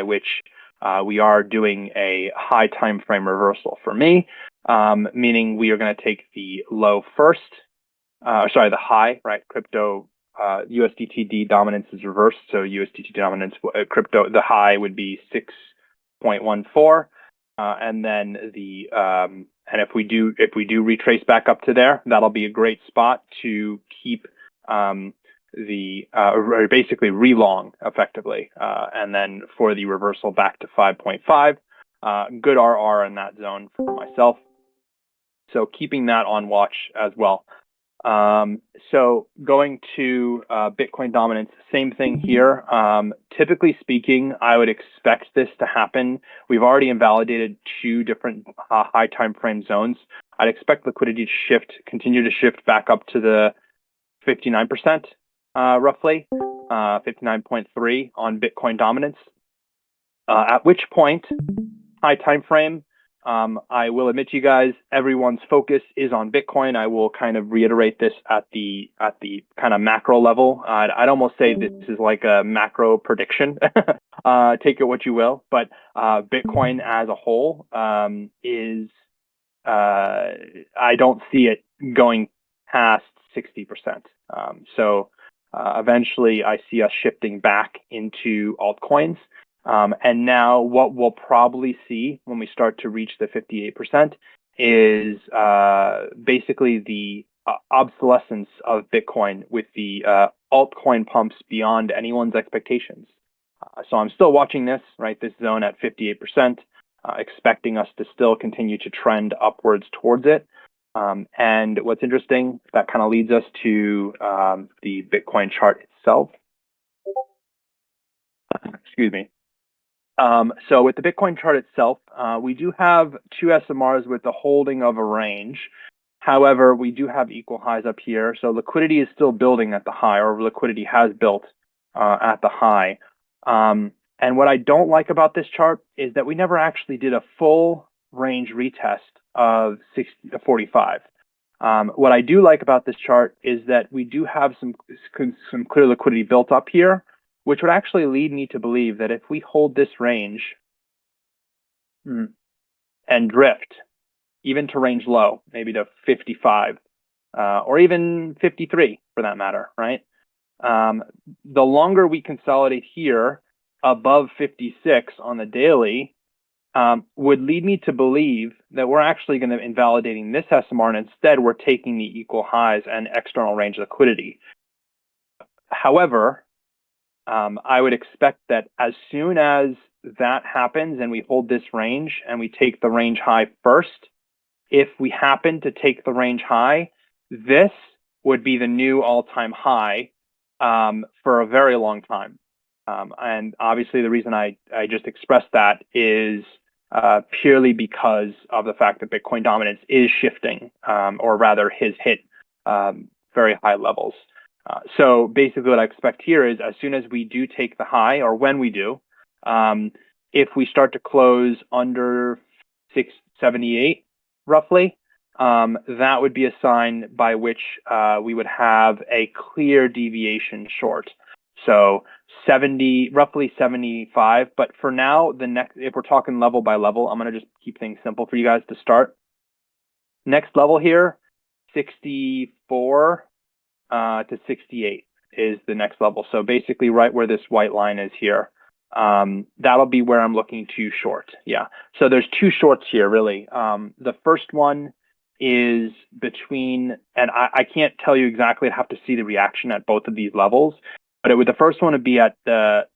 which we are doing a high time frame reversal for me, meaning we are going to take the low first, sorry, the high, right? Crypto USDTD dominance is reversed, so USDT dominance, crypto, the high would be 6.14, and then the and if we do retrace back up to there, that'll be a great spot to keep basically relong effectively, and then for the reversal back to 5.5, good RR in that zone for myself. So keeping that on watch as well. So going to Bitcoin dominance, same thing here. Typically speaking, I would expect this to happen. We've already invalidated 2 different high time frame zones. I'd expect liquidity to continue to shift back up to the 59%, roughly, 59.3 on Bitcoin dominance. At which point, high time frame, I will admit to you guys, everyone's focus is on Bitcoin. I will kind of reiterate this at the kind of macro level. I'd almost say this is like a macro prediction. Take it what you will, but Bitcoin as a whole is I don't see it going past 60%. So eventually, I see us shifting back into altcoins. And now what we'll probably see when we start to reach the 58% is basically the obsolescence of Bitcoin with the altcoin pumps beyond anyone's expectations. So I'm still watching this, right? This zone at 58%, expecting us to still continue to trend upwards towards it. And what's interesting, that kind of leads us to the Bitcoin chart itself. Excuse me. So with the Bitcoin chart itself, we do have 2 SMRs with the holding of a range. However, we do have equal highs up here. So liquidity is still building at the high, or liquidity has built at the high. And what I don't like about this chart is that we never actually did a full range retest of 45. What I do like about this chart is that we do have some clear liquidity built up here, which would actually lead me to believe that if we hold this range and drift, even to range low, maybe to 55, or even 53 for that matter, right? The longer we consolidate here above 56 on the daily, would lead me to believe that we're actually going to invalidating this SMR, and instead we're taking the equal highs and external range liquidity. However, I would expect that as soon as that happens and we hold this range and we take the range high first, if we happen to take the range high, this would be the new all-time high for a very long time. And obviously the reason I just expressed that is purely because of the fact that Bitcoin dominance is shifting, or rather has hit very high levels. So basically what I expect here is as soon as we do take the high, or when we do, if we start to close under 678 roughly, that would be a sign by which we would have a clear deviation short. So roughly 75. But for now, if we're talking level by level, I'm going to just keep things simple for you guys to start. Next level here, 64 to 68 is the next level. So basically right where this white line is here, that'll be where I'm looking to short. Yeah. So there's 2 shorts here, really. The first one is between, and I can't tell you exactly, I'd have to see the reaction at both of these levels. But the first one would be at the,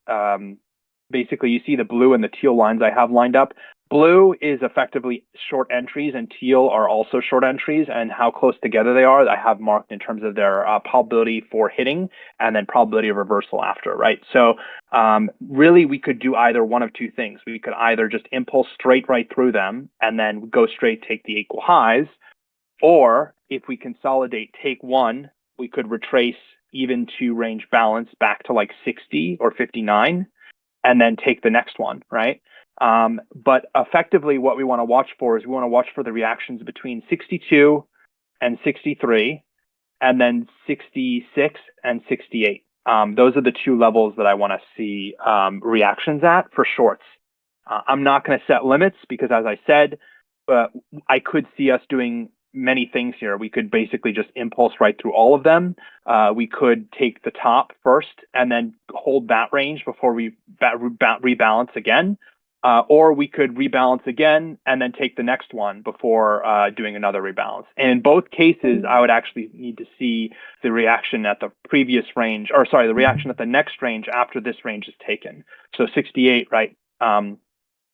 basically you see the blue and the teal lines I have lined up. Blue is effectively short entries and teal are also short entries, and how close together they are, I have marked in terms of their probability for hitting and then probability of reversal after, right? So really we could do either one of 2 things. We could either just impulse straight right through them and then go straight, take the equal highs, or if we consolidate, take one, we could retrace even to range balance back to like 60 or 59 and then take the next one, right? But effectively what we want to watch for is we want to watch for the reactions between 62 and 63 and then 66 and 68. those are the two levels that I want to see reactions at for shorts. I'm not going to set limits because, as I said, I could see us doing many things here. We could basically just impulse right through all of them. We could take the top first and then hold that range before we rebalance again. Or we could rebalance again and then take the next one before doing another rebalance. And in both cases, I would actually need to see the reaction at the previous range, or sorry, the reaction at the next range after this range is taken. So 68, right?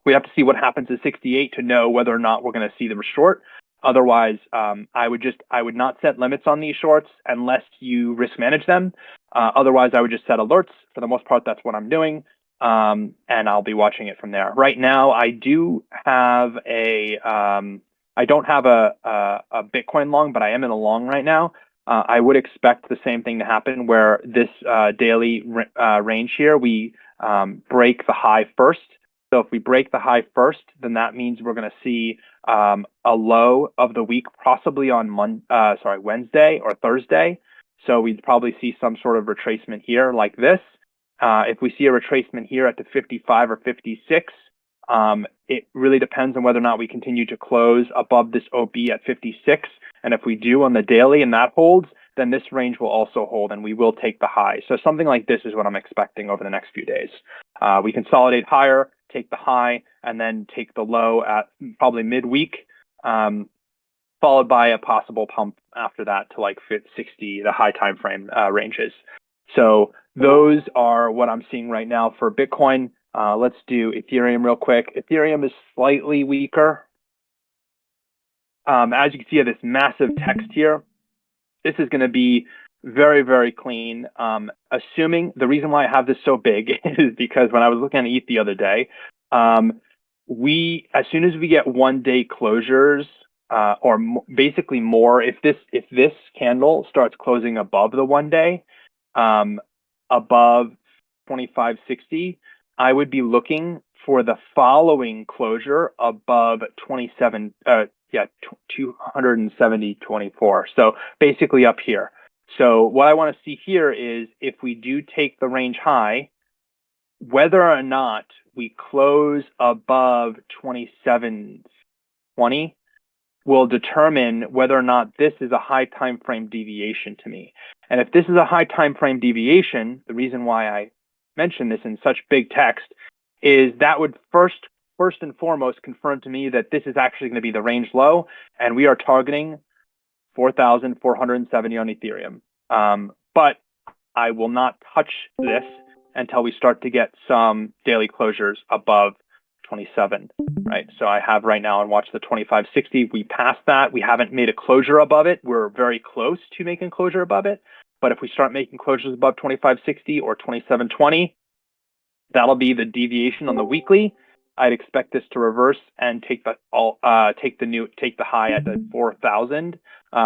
We have to see what happens at 68 to know whether or not we're going to see them short. Otherwise, I would not set limits on these shorts unless you risk manage them. Otherwise, I would just set alerts. For the most part, that's what I'm doing. And I'll be watching it from there. Right now, I do have I don't have a Bitcoin long, but I am in a long right now. I would expect the same thing to happen where this daily range here, we break the high first. So if we break the high first, then that means we're going to see a low of the week, possibly on Wednesday or Thursday. So we'd probably see some sort of retracement here like this. If we see a retracement here at the 55 or 56, it really depends on whether or not we continue to close above this OB at 56. And if we do on the daily and that holds, then this range will also hold and we will take the high. So something like this is what I'm expecting over the next few days. We consolidate higher, take the high, and then take the low at probably midweek, followed by a possible pump after that to like 60, the high time frame ranges. So those are what I'm seeing right now for Bitcoin. Let's do Ethereum real quick. Ethereum is slightly weaker. As you can see, this massive text here, this is going to be very, very clean. Assuming the reason why I have this so big is because when I was looking at ETH the other day, as soon as we get 1 day closures, or basically more, if this candle starts closing above the 1 day, above 2560, I would be looking for the following closure above 270.24. So basically up here. So what I want to see here is if we do take the range high, whether or not we close above 2720 will determine whether or not this is a high time frame deviation to me. And if this is a high time frame deviation, the reason why I mentioned this in such big text is that would first and foremost confirm to me that this is actually going to be the range low, and we are targeting 4,470 on Ethereum. But I will not touch this until we start to get some daily closures above 27, right? So I have right now and watch the 2560. We passed that. We haven't made a closure above it. We're very close to making closure above it. But if we start making closures above 2560 or 2720, that'll be the deviation on the weekly. I'd expect this to reverse and take the high at the 4,000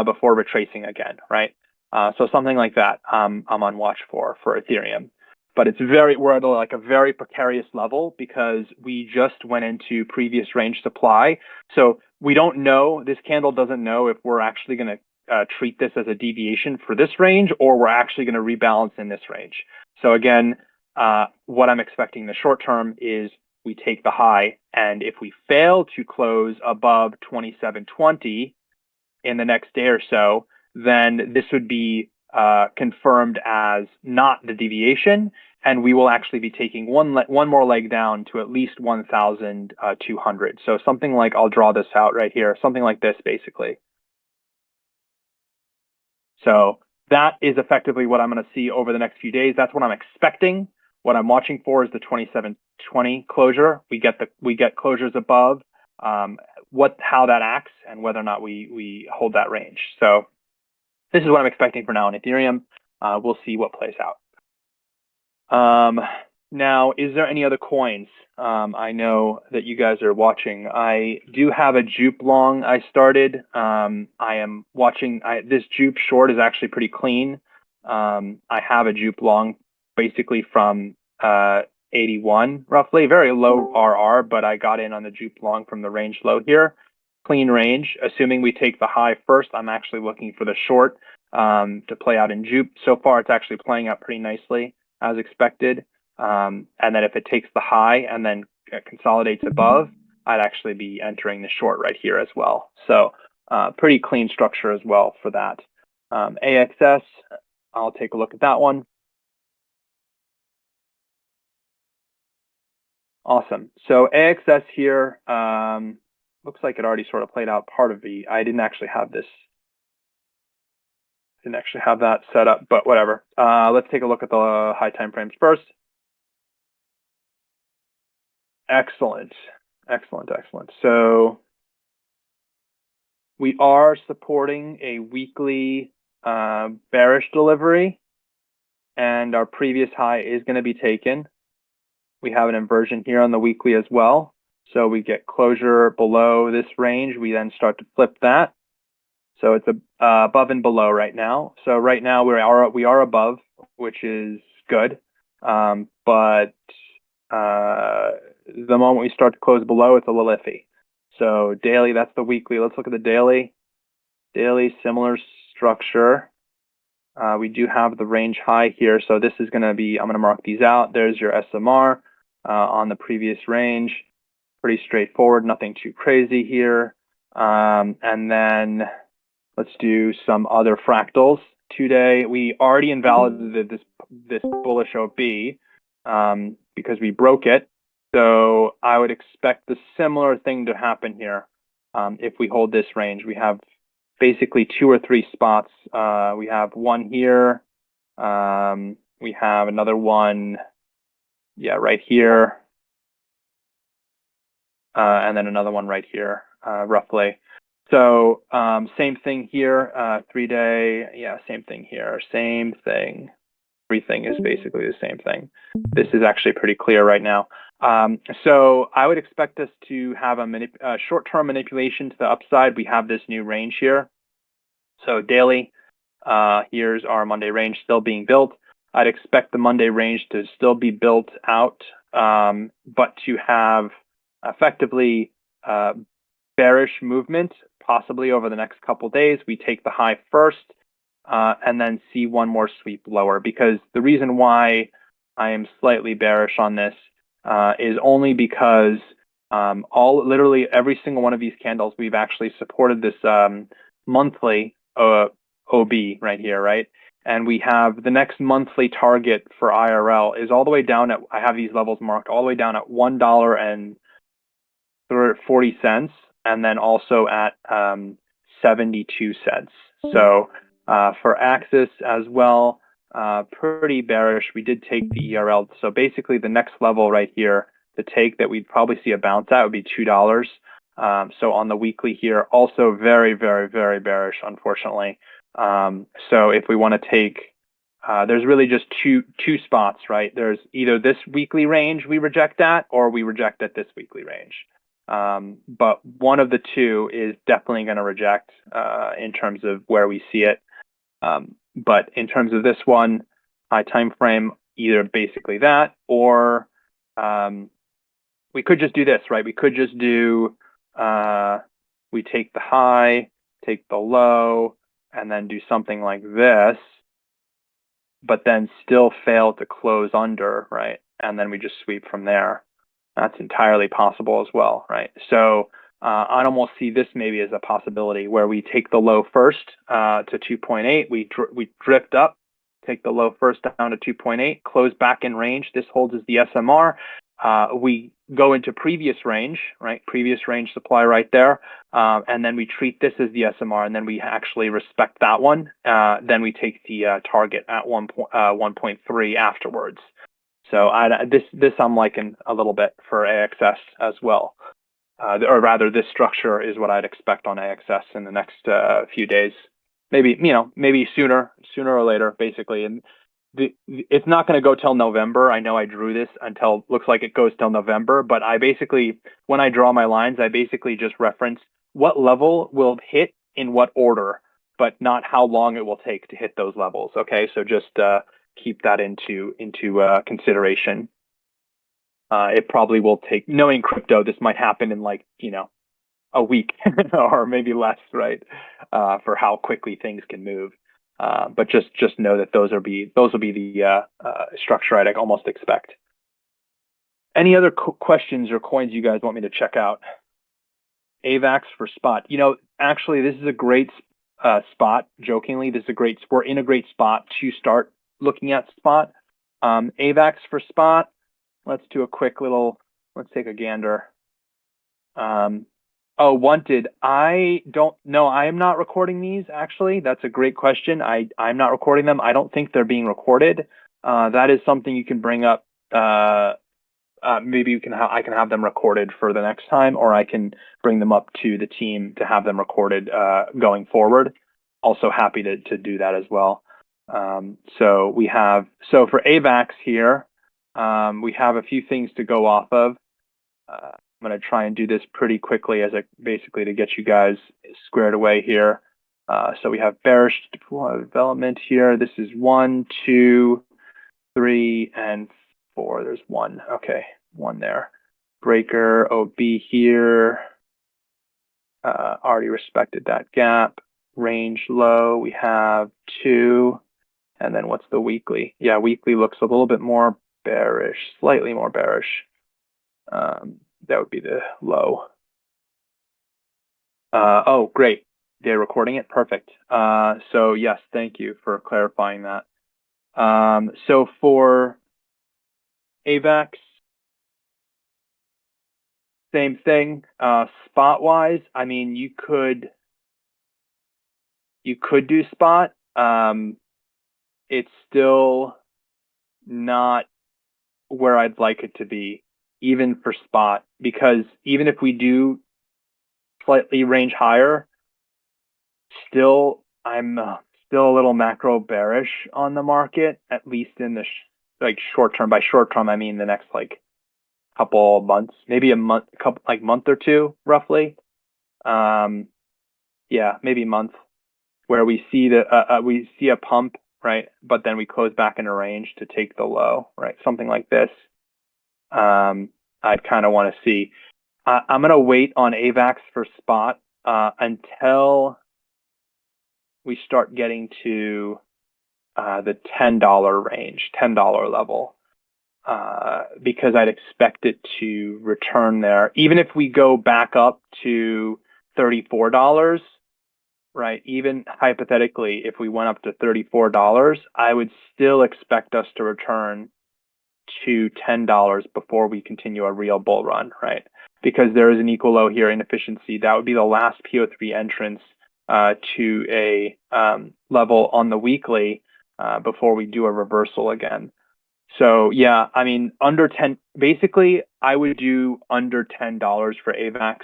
before retracing again, right? So something like that I'm on watch for Ethereum. But we're at like a very precarious level because we just went into previous range supply. So we don't know, this candle doesn't know if we're actually going to treat this as a deviation for this range or we're actually going to rebalance in this range. So again, what I'm expecting in the short term is we take the high, and if we fail to close above 2720 in the next day or so, then this would be confirmed as not the deviation, and we will actually be taking one more leg down to at least 1,200. So something like, I'll draw this out right here, something like this basically. So that is effectively what I'm going to see over the next few days. That's what I'm expecting. What I'm watching for is the 2720 closure. We get closures above, how that acts, and whether or not we hold that range. So this is what I'm expecting for now on Ethereum. We'll see what plays out. Now, is there any other coins? I know that you guys are watching. I do have a Jupe long I started. I am watching, this Jupe short is actually pretty clean. I have a Jupe long basically from 81 roughly, very low RR, but I got in on the Jupe long from the range low here. Clean range, assuming we take the high first, I'm actually looking for the short to play out in Jupe. So far, it's actually playing out pretty nicely as expected. And then if it takes the high and then consolidates above, I'd actually be entering the short right here as well. So pretty clean structure as well for that. AXS, I'll take a look at that one. Awesome. So AXS here, looks like it already sort of played out part of the, I didn't actually have this. Didn't actually have that set up, but whatever. Let's take a look at the high time frames first. Excellent, excellent, excellent. So we are supporting a weekly bearish delivery, and our previous high is going to be taken. We have an inversion here on the weekly as well. So we get closure below this range. We then start to flip that. So it's above and below right now. So right now we are above, which is good. But the moment we start to close below, it's a little iffy. So daily, that's the weekly. Let's look at the daily. Daily, similar structure. We do have the range high here. So this is going to be, I'm going to mark these out. There's your SMR on the previous range. Pretty straightforward, nothing too crazy here. And then let's do some other fractals. Today, we already invalidated this bullish OP because we broke it. So I would expect the similar thing to happen here if we hold this range. We have basically 2 or 3 spots. We have one here. We have another one, yeah, right here. And then another one right here, roughly. So same thing here, 3-day, yeah, same thing here, same thing. Everything is basically the same thing. This is actually pretty clear right now. So I would expect us to have a short-term manipulation to the upside. We have this new range here. So daily, here's our Monday range still being built. I'd expect the Monday range to still be built out, but to have effectively bearish movement, possibly over the next couple days. We take the high first and then see one more sweep lower, because the reason why I am slightly bearish on this is only because literally every single one of these candles, we've actually supported this monthly OB right here, right? And we have the next monthly target for IRL is all the way down at, I have these levels marked all the way down at $1.40, and then also at 72 cents. So for Axis as well, pretty bearish. We did take the ERL. So basically the next level right here to take that we'd probably see a bounce at would be $2. So on the weekly here, also very, very, very bearish, unfortunately. So if we want to take, there's really just two spots, right? There's either this weekly range we reject at, or we reject at this weekly range. But one of the two is definitely going to reject in terms of where we see it. But in terms of this one, high time frame, either basically that, or we could just do this, right? We could just do, we take the high, take the low, and then do something like this, but then still fail to close under, right? And then we just sweep from there. That's entirely possible as well, right? So I'd almost see this maybe as a possibility where we take the low first to 2.8, we drift up, take the low first down to 2.8, close back in range. This holds as the SMR. We go into previous range, right? Previous range supply right there. And then we treat this as the SMR, and then we actually respect that one. Then we take the target at 1.3 afterwards. So this I'm liking a little bit for AXS as well. Or rather, this structure is what I'd expect on AXS in the next few days. Maybe, maybe sooner or later, basically. And it's not going to go till November. I know I drew this until, looks like it goes till November, but I basically, when I draw my lines, I basically just reference what level will hit in what order, but not how long it will take to hit those levels. Okay, so just keep that into consideration. It probably will take, knowing crypto, this might happen in like, a week or maybe less, right? For how quickly things can move. But just know that those will be the structure I'd almost expect. Any other questions or coins you guys want me to check out? AVAX for spot. You know, actually, this is a great spot. Jokingly, we're in a great spot to start looking at spot. AVAX for spot. Let's do a quick little. Let's take a gander. Oh, wanted. I don't know. I am not recording these. Actually, that's a great question. I'm not recording them. I don't think they're being recorded. That is something you can bring up. Maybe you can I can have them recorded for the next time, or I can bring them up to the team to have them recorded going forward. Also happy to do that as well. So for AVAX here, we have a few things to go off of. I'm going to try and do this pretty quickly basically to get you guys squared away here. So we have bearish development here. This is 1, 2, 3, and 4. There's 1. Okay, 1 there. Breaker OB here. Already respected that gap. Range low. We have 2. And then what's the weekly? Yeah, weekly looks a little bit more bearish, slightly more bearish. That would be the low. Oh, great. They're recording it. Perfect. So yes, thank you for clarifying that. So for AVAX, same thing. Spot wise, I mean, you could do spot. It's still not where I'd like it to be, even for spot, because even if we do slightly range higher, I'm still a little macro bearish on the market, at least in the short term. By short term, I mean the next couple months, maybe a month, month or two, roughly. Yeah, maybe a month, where we see a pump, right? But then we close back in a range to take the low, right? Something like this. I'd kind of want to see. I'm gonna wait on AVAX for spot until we start getting to the $10 range, $10 level, because I'd expect it to return there. Even if we go back up to $34, right? Even hypothetically, if we went up to $34, I would still expect us to return to $10 before we continue a real bull run, right? Because there is an equal low here, inefficiency. That would be the last PO3 entrance to a level on the weekly before we do a reversal again. So yeah, I mean, under 10, basically I would do under $10 for AVAX.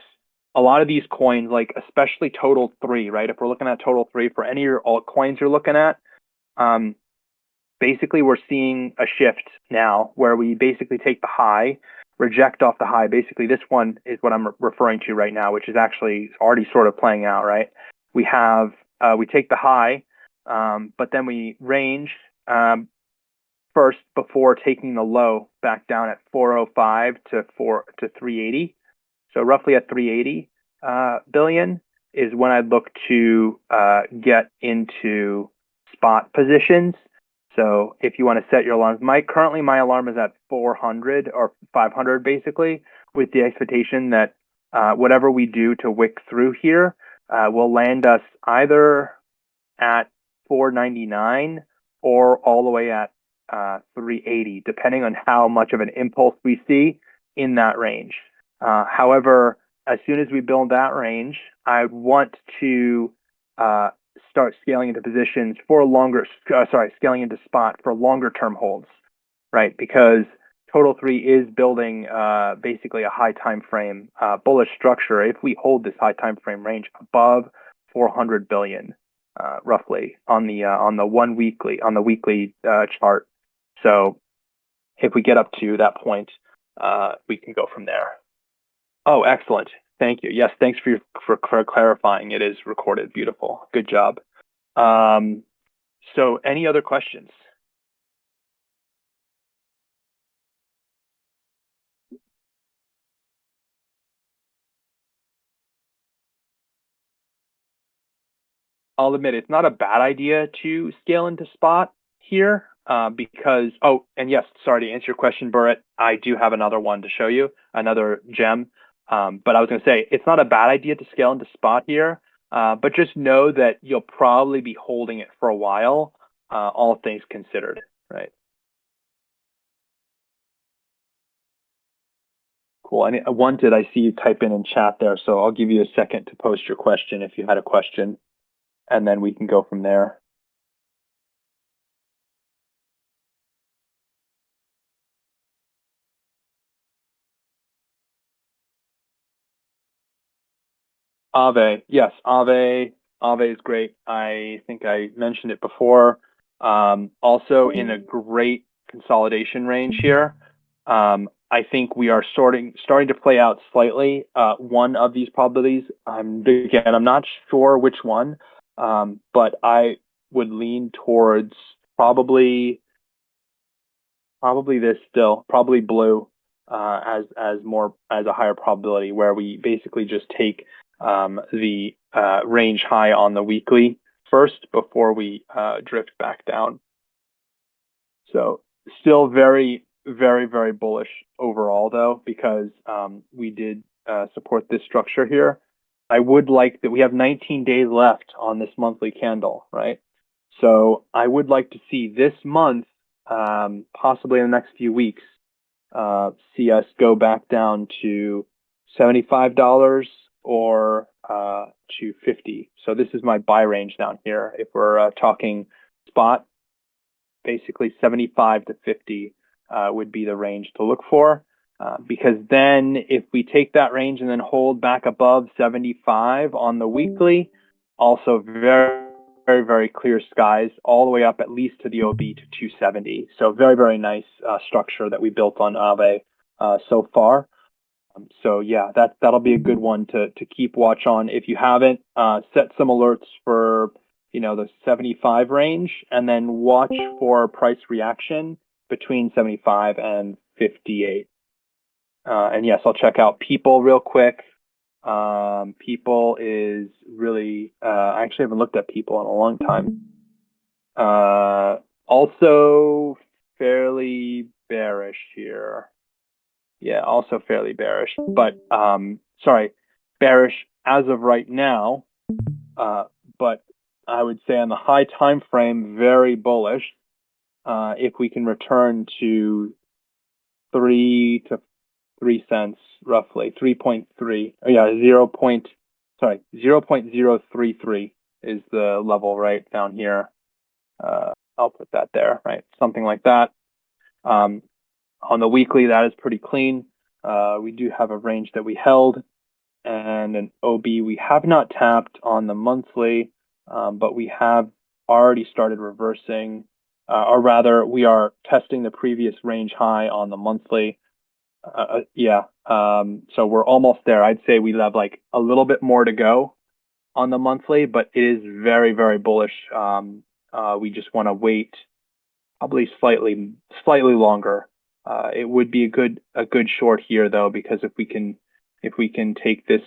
A lot of these coins, like especially Total 3, right? If we're looking at Total 3 for any of your altcoins you're looking at, basically we're seeing a shift now where we basically take the high, reject off the high. Basically this one is what I'm referring to right now, which is actually already sort of playing out, right? We take the high, but then we range first before taking the low back down at 405 to 380. So roughly at 380 billion is when I'd look to get into spot positions. So if you want to set your alarms, currently my alarm is at 400 or 500 basically, with the expectation that whatever we do to wick through here will land us either at 499 or all the way at 380, depending on how much of an impulse we see in that range. However, as soon as we build that range, I want to start scaling into positions for scaling into spot for longer term holds, right? Because Total 3 is building basically a high time frame bullish structure. If we hold this high time frame range above 400 billion, roughly on the weekly chart. So if we get up to that point, we can go from there. Oh, excellent. Thank you. Yes, thanks for clarifying. It is recorded. Beautiful. Good job. So any other questions? I'll admit it's not a bad idea to scale into spot here because, oh, and yes, sorry to answer your question, Burrit, I do have another one to show you, another gem. But I was going to say, it's not a bad idea to scale into spot here, but just know that you'll probably be holding it for a while, all things considered, right? Cool. And one did I see you type in chat there, so I'll give you a second to post your question if you had a question, and then we can go from there. Aave, yes, Aave is great. I think I mentioned it before. Also in a great consolidation range here. I think we are starting to play out slightly one of these probabilities. Again, I'm not sure which one, but I would lean towards probably this still, probably blue as a higher probability, where we basically just take the range high on the weekly first before we drift back down. So still very, very, very bullish overall though, because we did support this structure here. I would like that we have 19 days left on this monthly candle, right? So I would like to see this month, possibly in the next few weeks, see us go back down to $75 or to 50. So this is my buy range down here. If we're talking spot, basically 75 to 50 would be the range to look for. Because then if we take that range and then hold back above 75 on the weekly, also very, very, very clear skies all the way up at least to the OB to 270. So very, very nice structure that we built on Aave so far. So yeah, that'll be a good one to keep watch on. If you haven't, set some alerts for the 75 range, and then watch for price reaction between 75 and 58. And yes, I'll check out People real quick. People is really, I actually haven't looked at People in a long time. Also fairly bearish here. Yeah, also fairly bearish, but sorry, bearish as of right now. But I would say on the high time frame, very bullish. If we can return to 3 to 3 cents, roughly 3.3. Oh, yeah, 0.033 is the level right down here. I'll put that there, right? Something like that. On the weekly, that is pretty clean. We do have a range that we held and an OB we have not tapped on the monthly, but we have already started reversing, or rather, we are testing the previous range high on the monthly. So we're almost there. I'd say we have like a little bit more to go on the monthly, but it is very, very bullish. We just want to wait probably slightly longer. It would be a good short here though, because if we can take this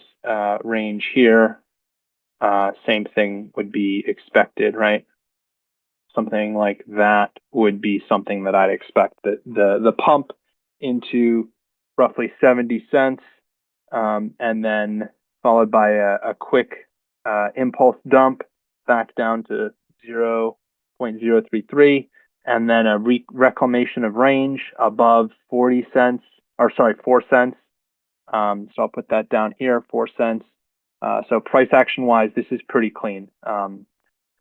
range here, same thing would be expected, right? Something like that would be something that I'd expect. The pump into roughly 70 cents, and then followed by a quick impulse dump back down to 0.033, and then a reclamation of range above 40 cents, or sorry, 4 cents. So I'll put that down here, 4 cents. So price action wise, this is pretty clean.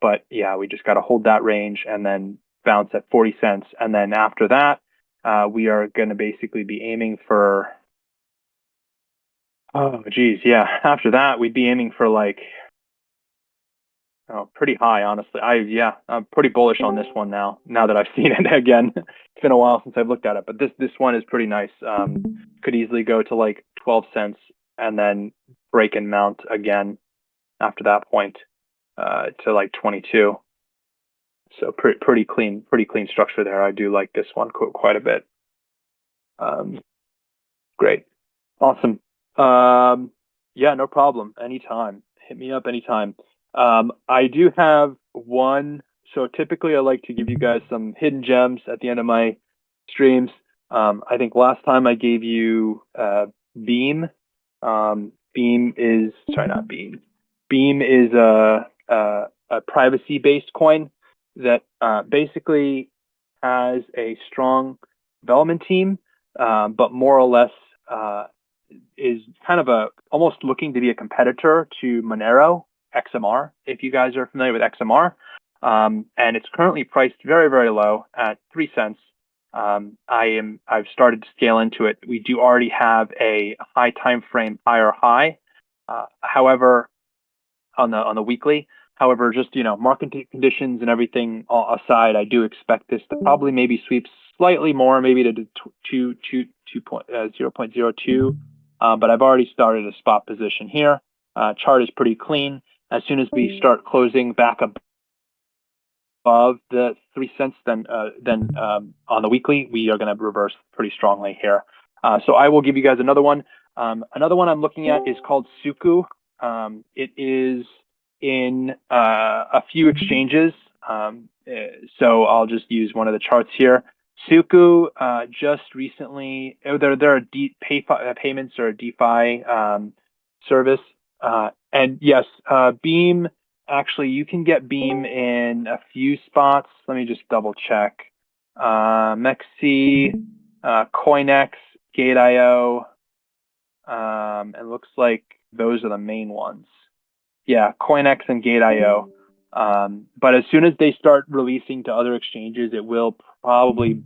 But yeah, we just got to hold that range and then bounce at 40 cents. And then after that, we are going to basically be aiming for, oh geez, yeah. After that, we'd be aiming for like, pretty high, honestly. I'm pretty bullish on this one now that I've seen it again. It's been a while since I've looked at it, but this one is pretty nice. Could easily go to like 12 cents and then break and mount again after that point to like 22. So pretty clean structure there. I do like this one quite a bit. Great. Awesome. Yeah, no problem. Anytime. Hit me up anytime. I do have one. So typically I like to give you guys some hidden gems at the end of my streams. I think last time I gave you Beam. Beam is, sorry, not Beam. Beam is a privacy-based coin that basically has a strong development team, but more or less is kind of almost looking to be a competitor to Monero XMR, if you guys are familiar with XMR. And it's currently priced very, very low at 3 cents. I've started to scale into it. We do already have a high time frame higher high. However, on the weekly. However, just market conditions and everything aside, I do expect this to probably maybe sweep slightly more, maybe to 0.02. But I've already started a spot position here. Chart is pretty clean. As soon as we start closing back above the 3 cents, then on the weekly, we are going to reverse pretty strongly here. So I will give you guys another one. Another one I'm looking at is called Suku. It is in a few exchanges. So I'll just use one of the charts here. Suku just recently, they're a payments or a DeFi service. And yes, Beam, actually, you can get Beam in a few spots. Let me just double check. Mexi, CoinEx, Gate.io, and looks like those are the main ones. Yeah, CoinEx and Gate.io. But as soon as they start releasing to other exchanges, it will probably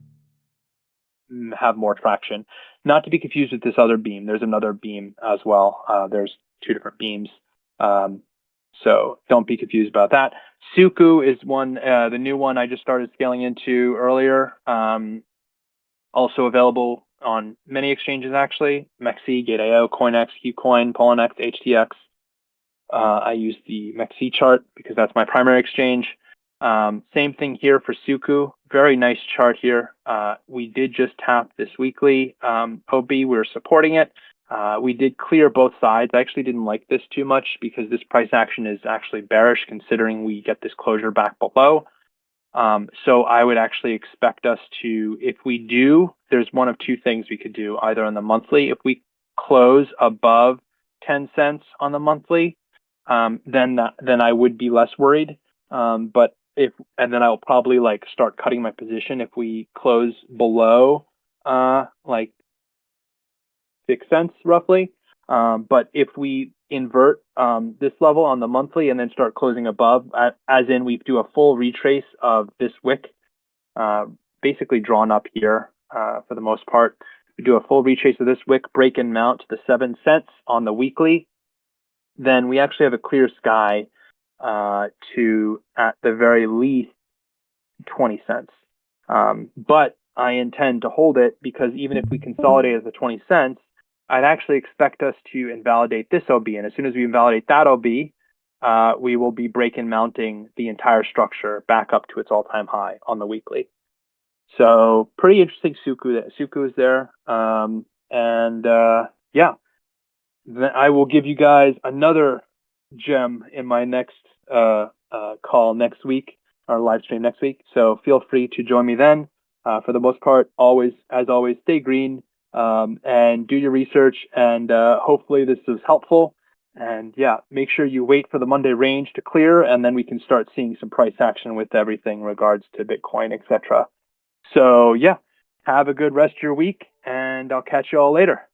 have more traction. Not to be confused with this other Beam. There's another Beam as well. There's two different Beams. So don't be confused about that. Suku is one, the new one I just started scaling into earlier. Also available on many exchanges, actually. Mexi, Gate.io, CoinEx, KuCoin, Poloniex, HTX. I use the Mexi chart because that's my primary exchange. Same thing here for Suku. Very nice chart here. We did just tap this weekly OB. We're supporting it. We did clear both sides. I actually didn't like this too much because this price action is actually bearish considering we get this closure back below. So I would actually expect us to, if we do, there's one of two things we could do. Either on the monthly, if we close above 10 cents on the monthly, then I would be less worried. And then I'll probably start cutting my position if we close below like 6 cents roughly. But if we invert this level on the monthly and then start closing above, as in we do a full retrace of this wick, basically drawn up here for the most part. We do a full retrace of this wick, break and mount to the 7 cents on the weekly. Then we actually have a clear sky to, at the very least, 20 cents. But I intend to hold it because even if we consolidate at the 20 cents, I'd actually expect us to invalidate this OB. And as soon as we invalidate that OB, we will be break and mounting the entire structure back up to its all-time high on the weekly. So pretty interesting Suku is there. Yeah. Then I will give you guys another gem in my next call next week, or live stream next week. So feel free to join me then. For the most part, as always, stay green and do your research. And hopefully this is helpful. And yeah, make sure you wait for the Monday range to clear, and then we can start seeing some price action with everything in regards to Bitcoin, etc. So yeah, have a good rest of your week, and I'll catch you all later.